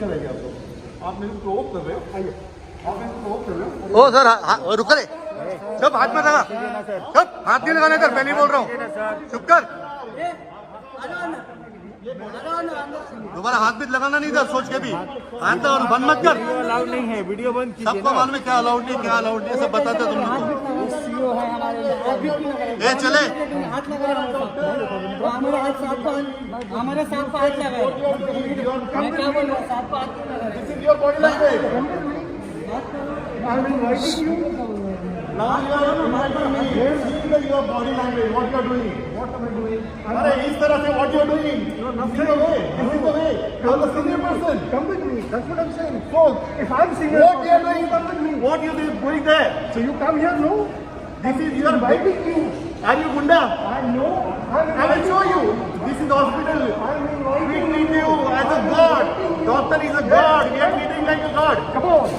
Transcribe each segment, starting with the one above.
चलेगी आपको, आप मेरे को प्रोवोक कर रहे हो, आइए आप मेरे को प्रोवोक कर रहे हो। ओ सर रुक ले, चुप, हाथ मत लगा, चुप, हाथ नहीं लगाना इधर, पहले बोल रहा हूँ, चुप कर, दोबारा हाथ भी लगाना नहीं था, सोच के भी हाथ और बंद मत कर, अलाउड नहीं है, वीडियो बंद कीजिए। सबको मालूम है क्या अलाउड नहीं, क्या अलाउड नहीं, सब बताते तुम लोग को। ए चले, हमारे साथ हाथ लगा मैं क्या बोल रहा हूँ, साथ हाथ This is your body language. I'm inviting you. Now you are inviting me. See your body language. What you are doing? What am I doing? अरे इस तरह से what you are doing? This is the way. This is the way. You are the senior person. Come with me. That's what I'm saying. So if I'm senior, what you are doing? Come with me. What you are doing there? So you come here, no? This is you are inviting you. Are you Gunda? I know. I will show you. This is the hospital. We treat you as a god. Doctor is a god. We are treating like a god. Come on.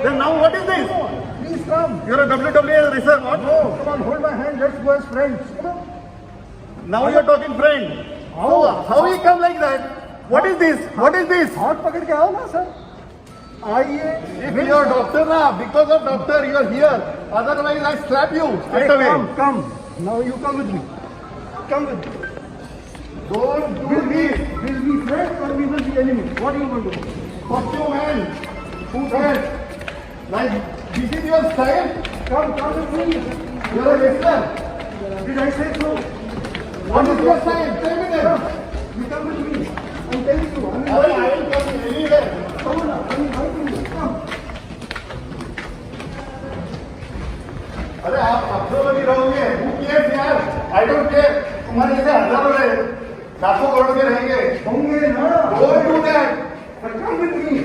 Then now what is this? Please come. You are a WWE wrestler. What? No. Come on, hold my hand. Let's go as friends. Come on. Now you are talking friend. How you come like that? What is this? What is this? हाथ पकड़ के आओ ना sir. आइए. If you are doctor ना, because of doctor you are here. Otherwise I slap you straight away. Come. Now you come with me. Come with me. Don't do this. We'll be friends or we will be enemies. What do you want to do? Costume man. Who said? Like this is your style? Come with me. You are a wrestler. Did I say so? What is your style? Tell me that. You come with me. I'm telling you. I will come anywhere. Come on. I'm inviting you. Come. अरे आप अफसर नहीं रहोगे, who cares यार? I don't care. तुम्हारे जैसे हजारों रहे, लाखों करोड़ के रहेंगे, होंगे ना? Don't do that. But come with me.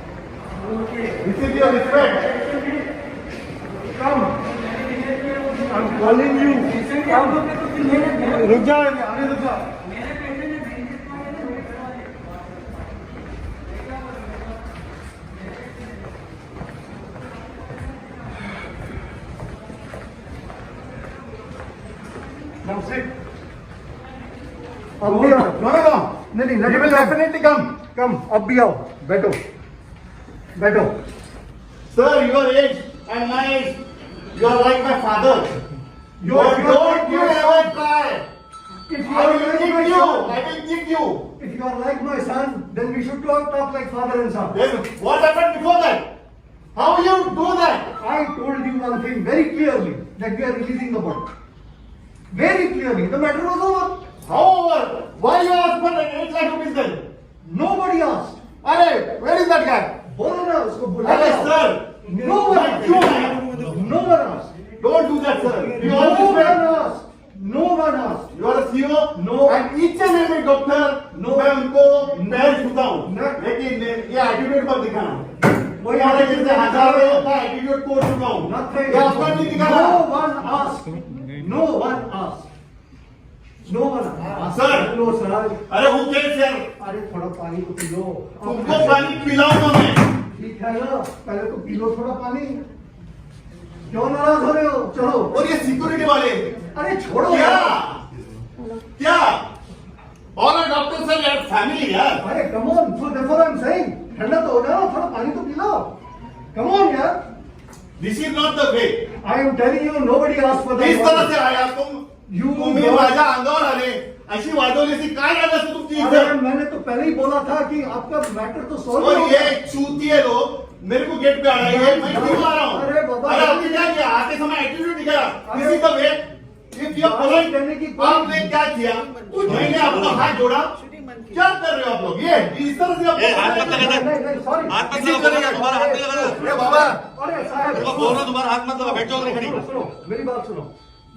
This is your respect. Come. I'm calling you. रुक जा, आने रुक जा. Now sit. अब भी आओ. No. नहीं. You will definitely come. Come. अब भी आओ. बैठो. Sir, your age and my age, you are like my father. Don't you ever try. I will kick you. If you are like my son, then we should talk like father and son. Then what happened before that? How you do that? I told you one thing very clearly, that we are releasing the body. Very clearly. The matter was over. How over? Why you ask for 8 lakh rupees then? Nobody asked. Arey, where is that guy? बोलो ना उसको Arey, बुलाओ. sir. No one Like you, man. No one asked. Don't do that, sir. You No all one respect. asked. No one asked. You are a CEO. No. And each and every doctor, No. मैं उनको पैर छूता हूँ. No. लेकिन ये attitude पर दिखाना. वही तुम्हारे attitude जैसे हजारों का एटीट्यूड तोड़ चुका हूँ. Nothing. ये आपका नहीं दिखाना. No one asked. No one asked. No one asked. Sir. No, sir. अरे who cares यार? अरे थोड़ा पानी तो पी लो. तुमको पानी पिलाऊंगा मैं. ठीक है ना, पहले तो पी लो थोड़ा पानी. क्यों नाराज हो रहे हो? चलो. और ये सिक्योरिटी वाले अरे छोड़ो क्या यार. ऑल आर डॉक्टर्स आर यार फैमिली यार. अरे come on, so therefore I am saying, ठंडा तो हो जाओ, थोड़ा पानी तो पी लो. कम ऑन यार. This is not the way. I am telling you, nobody asked for इस तरह से आया तुम्ही You- माझ्या अंगावर आले अशी वाजवलीसी काय करणार तुमची अरे इज्जत. मैंने तो पहले ही बोला था कि आपका मैटर तो सॉल्व और हो ये गया. चूतिए लोग मेरे को गेट पे अड़ाएंगे. मैं क्यों आ रहा हूँ? अरे बाबा. अरे आपने क्या किया? आते समय एटीट्यूड दिखाया. किसी का वे इफ यू बात करने की कोई- आपने क्या किया? मैंने आपका हाथ जोड़ा. क्या कर रहे हो आप लोग? ये इस तरह से ए, हाथ मत लगाना. नहीं, सॉरी. हाथ मत लगा, तुम्हारा हाथ नहीं लगाना. ए बाबा अरे साहब, तुमको बोल रहा हूं, तुम्हारा हाथ मत लगा, बैठ जाओ खड़ी. सुनो, मेरी बात सुनो.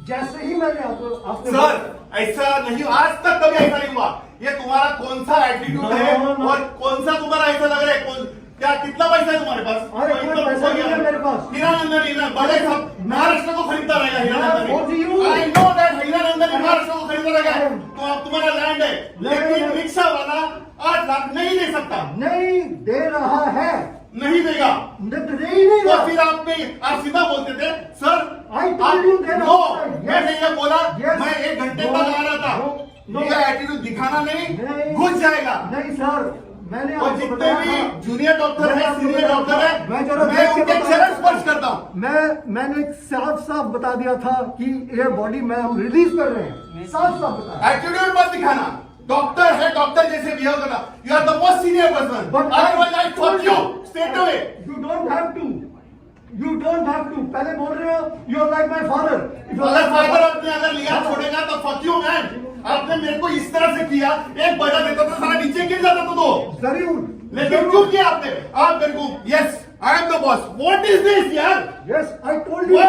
जैसे ही मैंने आपने सर ऐसा नहीं, आज तक कभी ऐसा नहीं हुआ. ये तुम्हारा कौन सा एटीट्यूड है No. और कौन सा तुम्हारा ऐसा लग रहा है? क्या कितना पैसा है तुम्हारे पास? अरे कोई पैसा नहीं है मेरे पास. हीरानंदन बड़े सब महाराष्ट्र को खरीदता रहेगा. What do you- Hiranandan I know that Hiranandan Maharashtra को खरीदता रहेगा. तो अब तुम्हारा लैंड है, लेकिन रिक्शा वाला 8 लाख नहीं दे सकता. नहीं दे रहा है. नहीं देगा। दे ही नहीं तो रहा। फिर आप सीधा बोलते थे sir I told you then no, outside. Yes. मैंने ये बोला Yes. मैं 1 घंटे No. तक आ रहा था। No. No. ये एटीट्यूड दिखाना नहीं, नहीं। घुस जाएगा। नहीं सर, मैंने और आपको जितने बताया भी था। जूनियर डॉक्टर मैंने है, आपको सीनियर बताया डॉक्टर था। है, मैं जरा मैं देख के उनके बता चरण रहा स्पर्श था। करता हूँ। मैंने साफ बता दिया था कि ये बॉडी में हम रिलीज कर रहे हैं, साफ बताया। एटीट्यूड मत दिखाना। डॉक्टर है, डॉक्टर जैसे बिहेव करना। You are the most senior person, But otherwise I fuck you straight away. You don't have to. You don't have to. पहले बोल रहे हो you are like my father. If you are अगर like my father father- अपने अगर लिया छोड़ेगा तो फक यू मैन। आपने मेरे को इस तरह से किया, एक बजा देता तो सारा नीचे गिर जाता तो जरूर। लेकिन क्यों किया आपने? आप मेरे को yes I am the boss. What is this यार? Yes, I told you.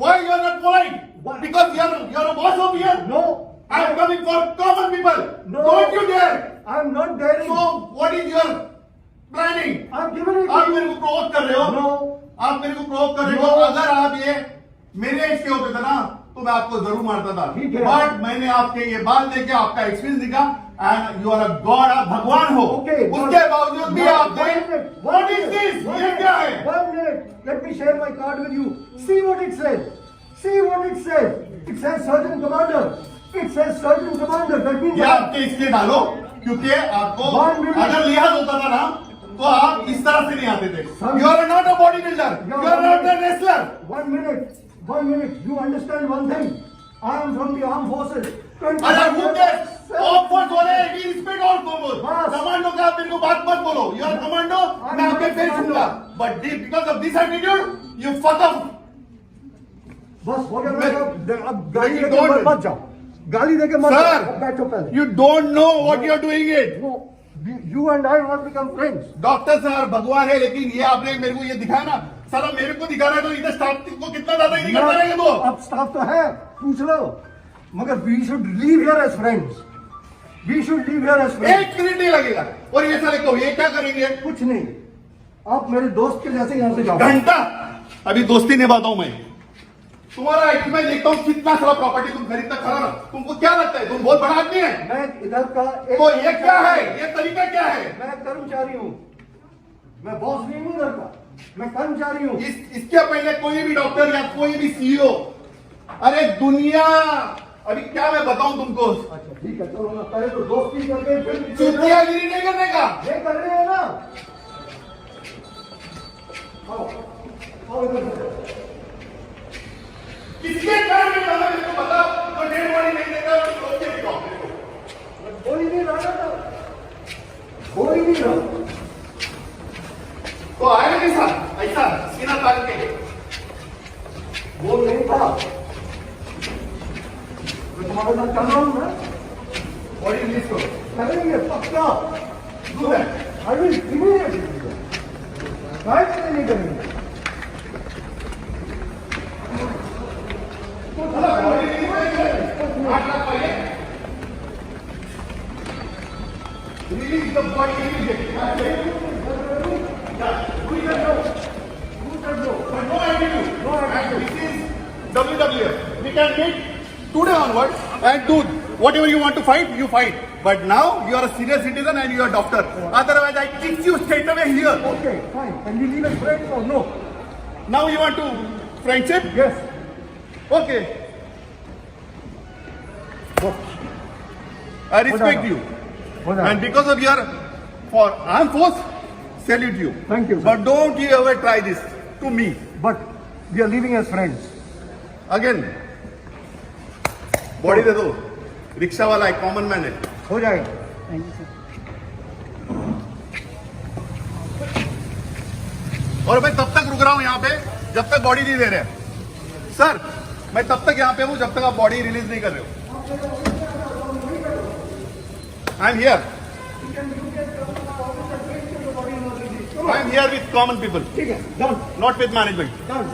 Why you are not polite? Why? Because you are a boss over here. No. I am coming for common people. No. Don't you dare. I am not daring. So what is your planning? I'm giving it आप to मेरे you. को provoke कर रहे हो? No. आप मेरे को provoke कर रहे हो? No. अगर आप ये मेरे एज के होते थे ना तो मैं आपको जरूर मारता था। ठीक है। बट मैंने आपके ये बाल देखे, आपका एक्सपीरियंस दिखा and you are a god, आप भगवान हो। Okay. उसके बावजूद भी आपने व्हाट इज दिस? ये क्या है? 1 minute. Let me share my card with you. See what it says. See what it says. It says Surgeon Commander. It says Surgeon Commander. That means ये आपके इसलिए डालो क्योंकि आपको 1 minute. अगर लिहाज होता था ना तो आप इस तरह से नहीं आते थे। Sir. You are not a body builder, you are not a wrestler. 1 minute. 1 minute. You understand one thing. I am from the armed forces. अगर हूँ ऑफ फोर्स हो रहे हैं, वी रिस्पेक्ट ऑल फोर्स। बस। कमांडो का आप मेरे को बात मत बोलो। यू आर कमांडो, मैं आपके फेस छूंगा। But because of this attitude you fuck up. बस हो गया। मैं- अब गाली लेकिन देके don't- मत जाओ। गाली देके मत Sir. जाओ। बैठो पहले। You don't know what you are doing it. No, you and I will become friends. Doctor साहब भगवान है, लेकिन ये आपने मेरे को ये दिखाया ना, सारा मेरे को दिखा रहा है तो इधर स्टाफ को कितना ज्यादा ही करता रहेगा तो। अब स्टाफ तो है, पूछ लो। मगर we should leave here as friends. We should leave here as friends. 1 minute नहीं लगेगा। और ये साले को ये क्या करेंगे? कुछ नहीं, आप मेरे दोस्त के जैसे यहाँ से जाओ। घंटा अभी दोस्ती निभाता हूं मैं। तुम्हारा आईटी मैं देखता हूँ कितना सारा प्रॉपर्टी तुम खरीदता खरा ना। तुमको क्या लगता है तुम बहुत बड़ा आदमी है? मैं इधर का तो ये क्या है? ये तरीका क्या है? मैं कर्मचारी हूँ, मैं बॉस नहीं हूँ इधर का, मैं कर्मचारी हूँ। इसके पहले कोई भी डॉक्टर या कोई भी सीईओ, अरे दुनिया, अभी क्या मैं बताऊं तुमको? अच्छा ठीक है, चलो ना, पहले तो दोस्ती करके फिर चुतियागिरी नहीं करने का। ये कर रहे हैं ना। आओ, आओ इधर। किसके कारण में लगा मेरे को बताओ। तो डेड बॉडी नहीं देता तो सोच के दिखाओ मेरे को। कोई नहीं रहा था, कोई नहीं रहा। तो आया कैसा? ऐसा सीना तान के वो नहीं था। मैं तुम्हारे साथ चल रहा हूँ ना, बॉडी रिलीज करो। करेंगे पक्का। Do that. I will immediately do that. Right? नहीं करेंगे। Release the body immediately. But no attitude. And this is WWF. We can meet today onward and do whatever you want to fight, you fight. But now you are a senior citizen and you are a doctor. Otherwise, I kick you straight away here. Okay, fine. Can we leave as friends or no? Now you want to friendship? Yes. Okay. I respect you. And because of your for armed force, salute you. Thank you, sir. But don't you ever try this to me But we are leaving as friends. again. Body दे दो। Rickshaw वाला है, common man है। हो जाएगा। और मैं तब तक रुक रहा हूं यहाँ पे जब तक बॉडी नहीं दे रहे हैं। सर मैं तब तक यहाँ पे हूँ जब तक आप बॉडी रिलीज नहीं कर रहे हो। I am here. I am here with common people, ठीक है, done, not with management. done.